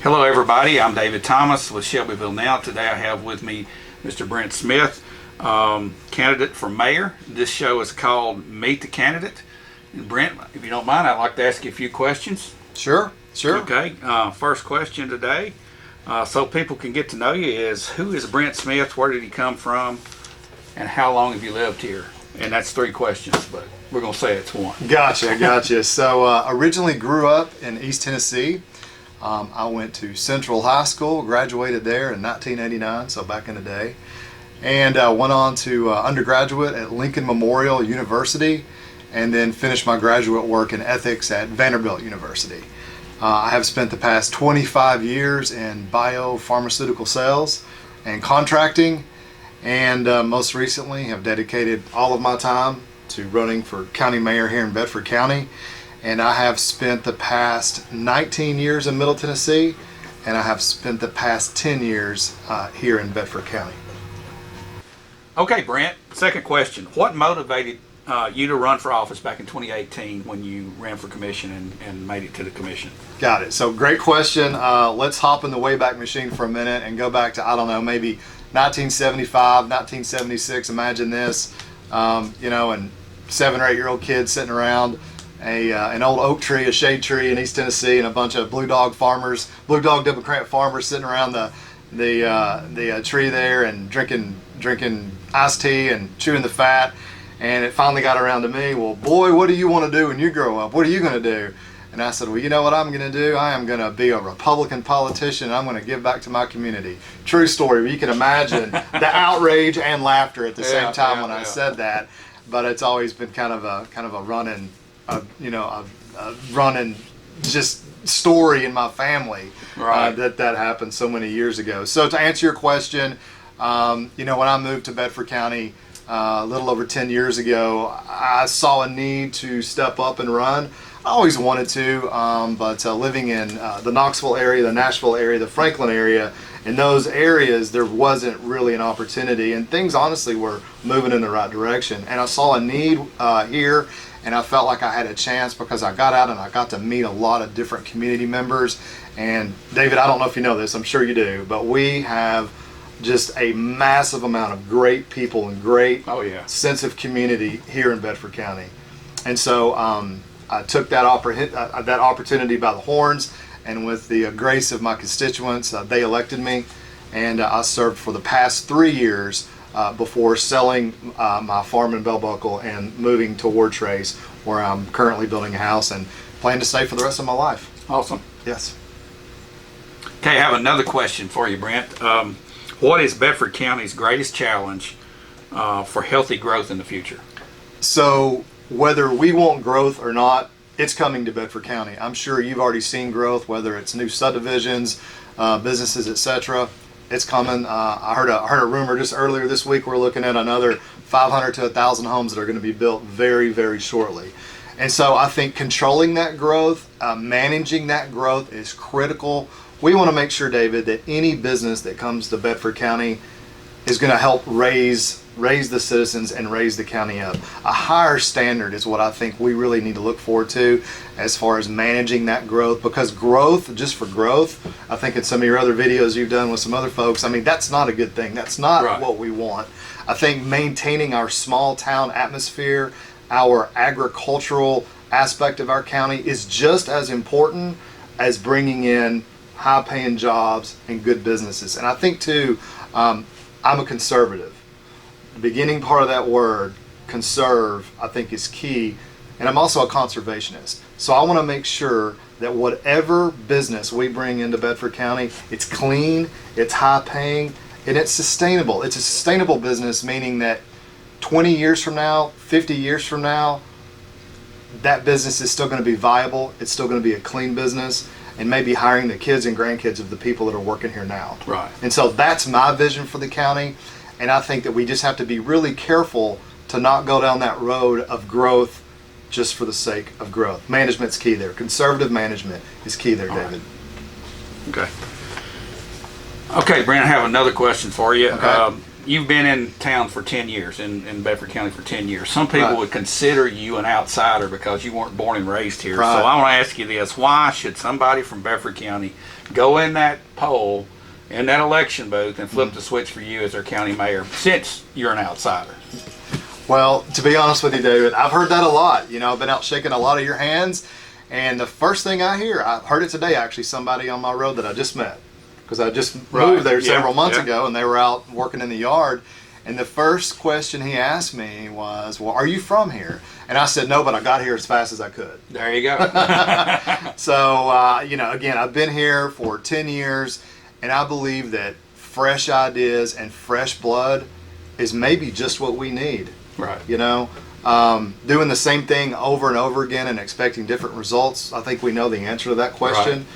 Hello everybody, I'm David Thomas with Shelbyville Now. Today I have with me Mr. Brent Smith, candidate for mayor. This show is called Meet the Candidate. And Brent, if you don't mind, I'd like to ask you a few questions. Sure. Okay, first question today, so people can get to know you, is who is Brent Smith, where did he come from, and how long have you lived here? And that's three questions, but we're going to say it's one. Gotcha. So originally grew up in East Tennessee. I went to Central High School, graduated there in 1989, so back in the day, and went on to undergraduate at Lincoln Memorial University, and then finished my graduate work in ethics at Vanderbilt University. I have spent the past 25 years in biopharmaceutical sales and contracting, and most recently have dedicated all of my time to running for county mayor here in Bedford County. And I have spent the past 19 years in Middle Tennessee, and I have spent the past 10 years here in Bedford County. Okay, Brent, second question. What motivated you to run for office back in 2018 when you ran for commission and made it to the commission? Got it. So great question. Let's hop in the Wayback Machine for a minute and go back to, I don't know, maybe 1975, 1976. Imagine this, and 7 or 8 year old kids sitting around an old oak tree, a shade tree in East Tennessee, and a bunch of Blue Dog Democrat farmers sitting around the tree there and drinking iced tea and chewing the fat. And it finally got around to me. Well, boy, what do you want to do when you grow up? What are you going to do? And I said, well, you know what I'm going to do? I am going to be a Republican politician. I'm going to give back to my community. True story. You can imagine the outrage and laughter at the same time when I said that. But it's always been kind of a running. A running just story in my family, right. that happened so many years ago. So to answer your question, when I moved to Bedford County a little over 10 years ago, I saw a need to step up and run. I always wanted to, but living in the Knoxville area, the Nashville area, the Franklin area, in those areas, there wasn't really an opportunity, and things honestly were moving in the right direction. And I saw a need here, and I felt like I had a chance because I got out and I got to meet a lot of different community members. And David, I don't know if you know this, I'm sure you do, but we have just a massive amount of great people and great sense of community here in Bedford County. And so I took that opportunity by the horns, and with the grace of my constituents, they elected me, and I served for the past 3 years before selling my farm in Bell Buckle and moving to Ward Trace, where I'm currently building a house and plan to stay for the rest of my life. Awesome. Yes. Okay, I have another question for you, Brent. What is Bedford County's greatest challenge for healthy growth in the future? So whether we want growth or not, it's coming to Bedford County. I'm sure you've already seen growth, whether it's new subdivisions, businesses, etc. It's coming. I heard a rumor just earlier this week. We're looking at another 500 to 1,000 homes that are going to be built very, very shortly. And so I think controlling that growth, managing that growth is critical. We want to make sure, David, that any business that comes to Bedford County is going to help raise the citizens and raise the county up. A higher standard is what I think we really need to look forward to as far as managing that growth, because growth, just for growth, I think in some of your other videos you've done with some other folks, that's not a good thing. That's not what we want. I think maintaining our small town atmosphere, our agricultural aspect of our county is just as important as bringing in high paying jobs and good businesses. And I think too, I'm a conservative. The beginning part of that word, conserve, I think is key. And I'm also a conservationist. So I want to make sure that whatever business we bring into Bedford County, it's clean, it's high paying, and it's sustainable. It's a sustainable business, meaning that 20 years from now, 50 years from now, that business is still going to be viable. It's still going to be a clean business, and maybe hiring the kids and grandkids of the people that are working here now. Right. And so that's my vision for the county. And I think that we just have to be really careful to not go down that road of growth just for the sake of growth. Management's key there. Conservative management is key there, David. Okay. Okay, Brent, I have another question for you. Okay. you've been in town for 10 years, in Bedford County for 10 years. Some people Right. would consider you an outsider because you weren't born and raised here. Right. So I want to ask you this. Why should somebody from Bedford County go in that poll, in that election booth, and flip the switch for you as their county mayor, since you're an outsider? Well, to be honest with you, David, I've heard that a lot. I've been out shaking a lot of your hands, and the first thing I hear, I heard it today, actually, somebody on my road that I just met, because I just moved there several months ago, and they were out working in the yard, and the first question he asked me was, well, are you from here? And I said, no, but I got here as fast as I could. There you go. So, again, I've been here for 10 years, and I believe that fresh ideas and fresh blood is maybe just what we need. Right. Doing the same thing over and over again and expecting different results, I think we know the answer to that question. Right.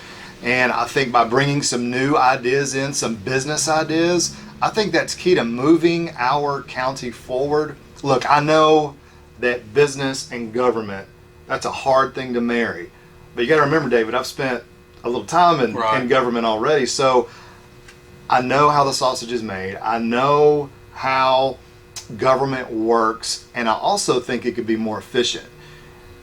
And I think by bringing some new ideas in, some business ideas, I think that's key to moving our county forward. Look, I know that business and government, that's a hard thing to marry. But you got to remember, David, I've spent a little time in government already, so I know how the sausage is made. I know how government works, and I also think it could be more efficient.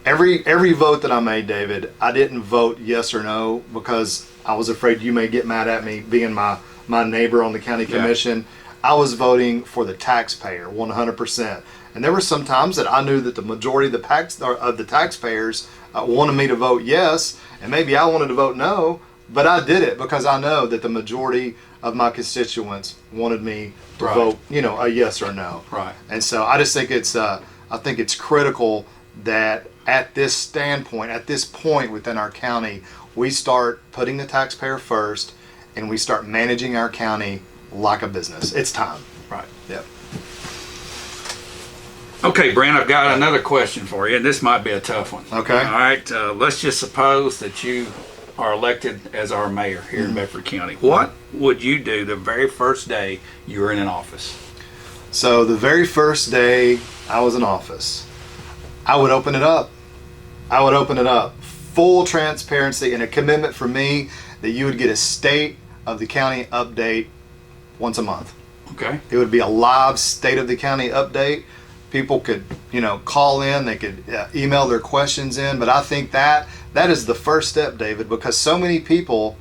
Every vote that I made, David, I didn't vote yes or no because I was afraid you may get mad at me being my neighbor on the county commission. I was voting for the taxpayer 100%. And there were some times that I knew that the majority of the taxpayers wanted me to vote yes, and maybe I wanted to vote no, but I did it because I know that the majority of my constituents wanted me to vote, a yes or no. Right. And so I just think it's critical that at this standpoint, at this point within our county, we start putting the taxpayer first, and we start managing our county like a business. It's time. Right. Yep. Okay, Brent, I've got another question for you, and this might be a tough one. Okay. All right. Let's just suppose that you are elected as our mayor here in Bedford County. What would you do the very first day you were in an office? So the very first day I was in office, I would open it up. Full transparency and a commitment from me that you would get a state of the county update once a month. Okay. It would be a live state of the county update. People could, call in, they could email their questions in, but I think that is the first step, David, because so many people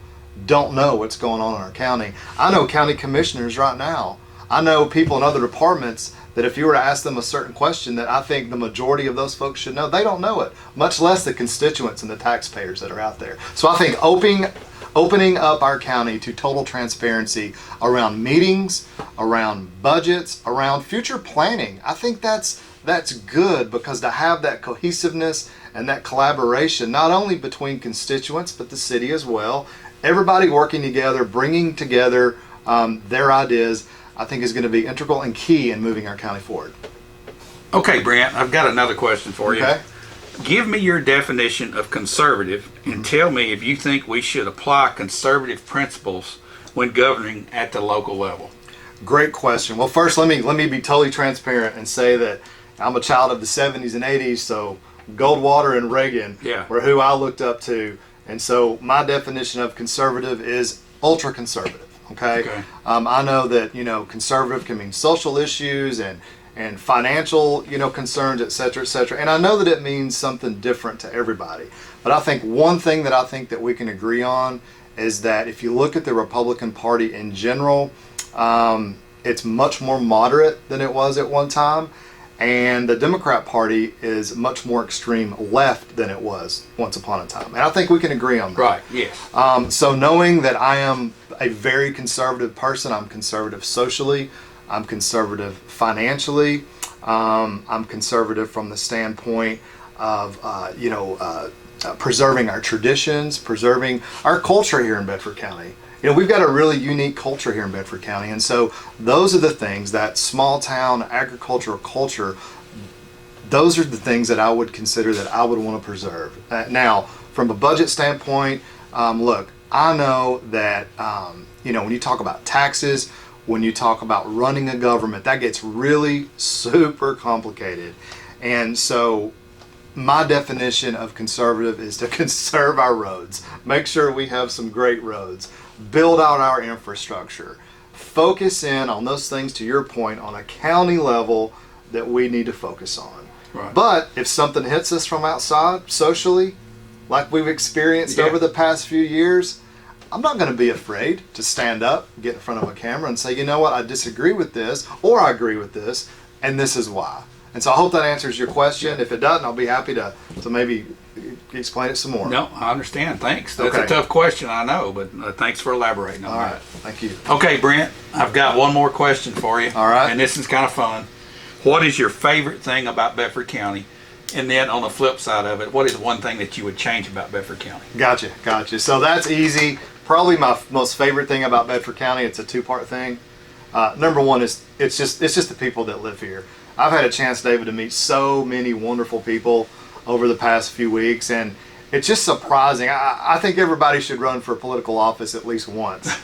don't know what's going on in our county. I know county commissioners right now. I know people in other departments that if you were to ask them a certain question that I think the majority of those folks should know, they don't know it, much less the constituents and the taxpayers that are out there. So I think opening up our county to total transparency around meetings, around budgets, around future planning, I think that's good, because to have that cohesiveness and that collaboration, not only between constituents, but the city as well, everybody working together, bringing together their ideas, I think is going to be integral and key in moving our county forward. Okay, Brent, I've got another question for you. Okay. Give me your definition of conservative, and tell me if you think we should apply conservative principles when governing at the local level. Great question. Well, first, let me be totally transparent and say that I'm a child of the 70s and 80s, so Goldwater and Reagan were who I looked up to. And so my definition of conservative is ultra conservative. Okay. I know that conservative can mean social issues and financial concerns, et cetera, et cetera. And I know that it means something different to everybody. But I think one thing that I think that we can agree on is that if you look at the Republican Party in general, it's much more moderate than it was at one time. And the Democrat Party is much more extreme left than it was once upon a time. And I think we can agree on that. Right, yes. So knowing that I am a very conservative person, I'm conservative socially, I'm conservative financially, I'm conservative from the standpoint of, preserving our traditions, preserving our culture here in Bedford County. We've got a really unique culture here in Bedford County, and so those are the things, that small town agricultural culture, those are the things that I would consider that I would want to preserve. Now, from a budget standpoint, look, I know that, when you talk about taxes, when you talk about running a government, that gets really super complicated. And so my definition of conservative is to conserve our roads, make sure we have some great roads, build out our infrastructure, focus in on those things, to your point, on a county level that we need to focus on. Right. But if something hits us from outside socially, like we've experienced over the past few years, I'm not going to be afraid to stand up, get in front of a camera and say, you know what, I disagree with this, or I agree with this, and this is why. And so I hope that answers your question. If it doesn't, I'll be happy to maybe explain it some more. No, I understand. Thanks. That's Okay. a tough question, I know, but thanks for elaborating on All that. right. Thank you. Okay, Brent, I've got one more question for you. All right. And this is kind of fun. What is your favorite thing about Bedford County? And then on the flip side of it, what is one thing that you would change about Bedford County? Gotcha. So that's easy. Probably my most favorite thing about Bedford County. It's a two-part thing. Number one is it's just the people that live here. I've had a chance, David, to meet so many wonderful people over the past few weeks, and it's just surprising. I think everybody should run for political office at least once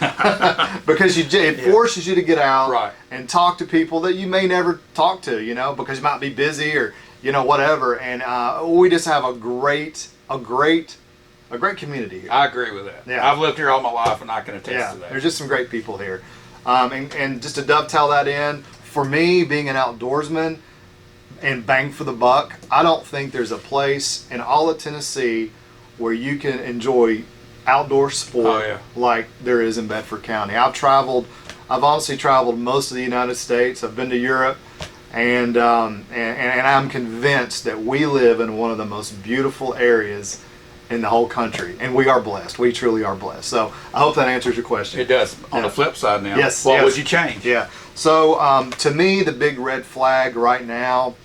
because it forces you to get out Right. and talk to people that you may never talk to, because you might be busy or whatever. And we just have a great community here. I agree with that. Yeah. I've lived here all my life, and I can attest to that. There's just some great people here. And just to dovetail that in, for me, being an outdoorsman and bang for the buck, I don't think there's a place in all of Tennessee where you can enjoy outdoor sport like there is in Bedford County. I've honestly traveled most of the United States. I've been to Europe, and I'm convinced that we live in one of the most beautiful areas in the whole country, and we are blessed. We truly are blessed. So I hope that answers your question. It does. On the flip side now, what would you change? Yeah. So to me, the big red flag right now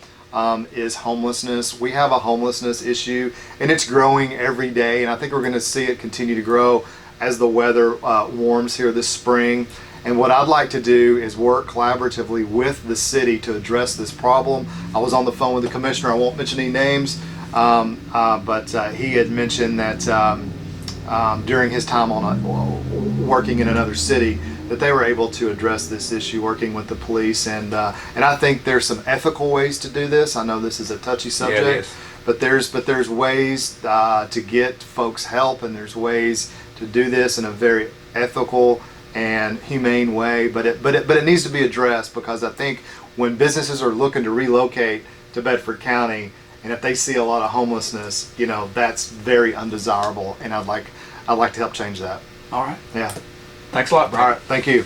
is homelessness. We have a homelessness issue, and it's growing every day, and I think we're going to see it continue to grow as the weather warms here this spring. And what I'd like to do is work collaboratively with the city to address this problem. I was on the phone with the commissioner. I won't mention any names, but he had mentioned that during his time working in another city, that they were able to address this issue working with the police, and I think there's some ethical ways to do this. I know this is a touchy subject, it is. but there's ways to get folks help, and there's ways to do this in a very ethical and humane way. But it needs to be addressed, because I think when businesses are looking to relocate to Bedford County, and if they see a lot of homelessness, that's very undesirable, and I'd like to help change that. All right. Yeah. Thanks a lot, Brent. All right. Thank you.